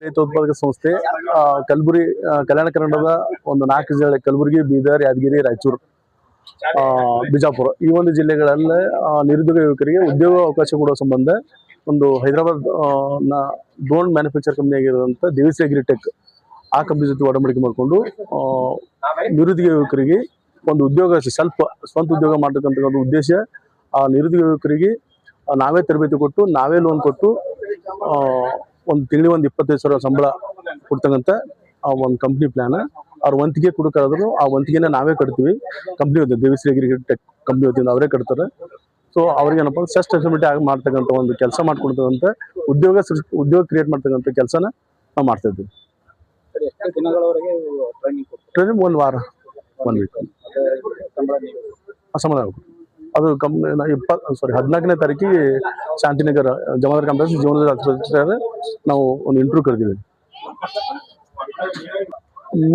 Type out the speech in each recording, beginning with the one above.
ರೈತ ಉತ್ಪಾದಕ ಸಂಸ್ಥೆ ಕಲಬುರಗಿ ಕಲ್ಯಾಣ ಕರ್ನಾಟಕದ ಒಂದು 4 ಜಿಲ್ಲೆ ಕಲಬುರಗಿ, ಬೀದರ್, ಯಾದಗಿರಿ, ರಾಯಚೂರು, ಬಿಜಾಪುರ ಈ ಒಂದು ಜಿಲ್ಲೆಗಳಲ್ಲಿ ನಿರುದ್ಯೋಗ ಯುವಕರಿಗೆ ಉದ್ಯೋಗ ಅವಕಾಶ ಕೊಡುವ ಸಂಬಂಧ ಒಂದು ಹೈದರಾಬಾದ್ ಡ್ರೋನ್ ಮ್ಯಾನುಫ್ಯಾಕ್ಚರ್ ಕಂಪನಿ ಆಗಿರುವಂತ ದೇವಿಶ್ರೀ ಅಗ್ರಿಟೆಕ್ ಆ ಕಂಪನಿ ಜೊತೆ ಒಡಂಬಡಿಕೆ ಮಾಡಿಕೊಂಡು ನಿರುದ್ಯೋಗ ಯುವಕರಿಗೆ ಒಂದು ಉದ್ಯೋಗ ಸ್ವಂತ ಉದ್ಯೋಗ ಮಾಡತಕ್ಕಂಥ ಒಂದು ಉದ್ದೇಶ. ಆ ನಿರುದ್ಯೋಗ ಯುವಕರಿಗೆ ನಾವೇ ತರಬೇತಿ ಕೊಟ್ಟು ನಾವೇ ಲೋನ್ ಕೊಟ್ಟು ಒಂದು ತಿಂಗಳಿಗೆ 25,000 ಸಂಬಳ ಕೊಡ್ತಕ್ಕಂಥ ಒಂದು ಕಂಪ್ನಿ ಪ್ಲಾನ್. ಅವ್ರ ವಂತಿಗೆ ಕೊಡೋಕ್ಕಾದ್ರೂ ಆ ವಂತಿಗೆನ ನಾವೇ ಕಟ್ತೀವಿ. ಕಂಪ್ನಿ ದೇವಿಶ್ರೀ ಅಗ್ರಿಟೆಕ್ ಕಂಪ್ನಿ ವತಿಯಿಂದ ಅವರೇ ಕಟ್ತಾರೆ. ಸೊ ಅವ್ರಿಗೆ ಏನಪ್ಪ ಸೆಲ್ಫ್ ಎಸ್ಟಿಮೇಟ್ ಆಗಿ ಮಾಡ್ತಕ್ಕಂಥ ಒಂದು ಕೆಲಸ ಮಾಡ್ಕೊಡ್ತಕ್ಕಂಥ ಉದ್ಯೋಗ ಕ್ರಿಯೇಟ್ ಮಾಡ್ತಕ್ಕಂಥ ಕೆಲಸನ ನಾವು ಮಾಡ್ತಾ ಇದ್ದೀವಿ. ಟ್ರೈನಿಂಗ್ 1 ವಾರ 1 ವೀಕ್ ಸಂಬಳ ಅದು ಕಂಪ್ನಿ 14ನೇ ತಾರೀಕಿಗೆ ಶಾಂತಿನಗರ ಜಮಾದಾರ್ ಕಾಂಪ್ಲೆಕ್ಸ್ ಜೀವನದ ನಾವು ಒಂದು ಇಂಟರ್ವ್ಯೂ ಕರೆದಿವಿ.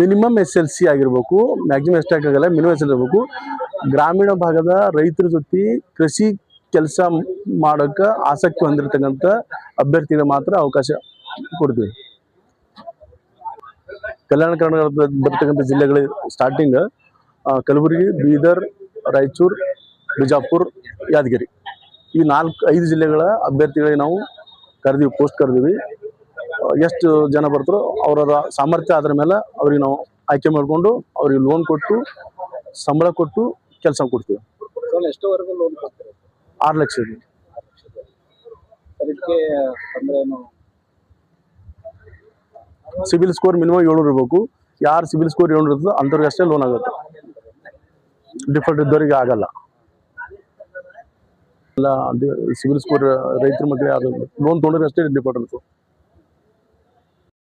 ಮಿನಿಮಮ್ SLC ಆಗಿರ್ಬೇಕು, ಮ್ಯಾಕ್ಸಿಮಮ್ ಎಷ್ಟಾಗಲ್ಲ, ಮಿನಿಮಮ್ SLC ಇರಬೇಕು. ಗ್ರಾಮೀಣ ಭಾಗದ ರೈತರ ಜೊತೆ ಕೃಷಿ ಕೆಲಸ ಮಾಡೋಕೆ ಆಸಕ್ತಿ ಹೊಂದಿರತಕ್ಕಂಥ ಅಭ್ಯರ್ಥಿಗೆ ಮಾತ್ರ ಅವಕಾಶ ಕೊಡ್ತೀವಿ. ಕಲ್ಯಾಣ ಕರ್ನಾಟಕದ ಬರ್ತಕ್ಕಂಥ ಜಿಲ್ಲೆಗಳ ಸ್ಟಾರ್ಟಿಂಗ್ ಕಲಬುರಗಿ, ಬೀದರ್, ರಾಯಚೂರು, ಬಿಜಾಪುರ, ಯಾದಗಿರಿ ಈ 4-5 ಜಿಲ್ಲೆಗಳ ಅಭ್ಯರ್ಥಿಗಳಿಗೆ ನಾವು ಪೋಸ್ಟ್ ಕರೆದಿವಿ. ಎಷ್ಟು ಜನ ಬರ್ತಾರೋ ಅವರ ಸಾಮರ್ಥ್ಯ ಆದ್ರ ಮೇಲೆ ಅವ್ರಿಗೆ ನಾವು ಆಯ್ಕೆ ಮಾಡಿಕೊಂಡು ಅವ್ರಿಗೆ ಲೋನ್ ಕೊಟ್ಟು ಸಂಬಳ ಕೊಟ್ಟು ಕೆಲಸ ಕೊಡ್ತೀವಿ. 6 ಲಕ್ಷ. ಸಿಬಿಲ್ ಸ್ಕೋರ್ ಮಿನಿಮಮ್ 700 ಇರಬೇಕು. ಯಾರು ಸಿಬಿಲ್ ಸ್ಕೋರ್ 700 ಇರ್ತದೆ ಅಂಥವ್ರಿಗೆ ಅಷ್ಟೇ ಲೋನ್ ಆಗುತ್ತೆ. ಡಿಫಾಲ್ಟ್ ಇದ್ದವರಿಗೆ ಆಗಲ್ಲ. ಎಲ್ಲ ಸಿಬಿಲ್ ಸ್ಕೋರ್ ರೈತರ ಮಕ್ಕಳಿಗೆ ಲೋನ್ ತೊಗೊಂಡ್ರೆ ಅಷ್ಟೇ ಡಿಫಾಲ್ಟ್ ಇರ್ತದೆ.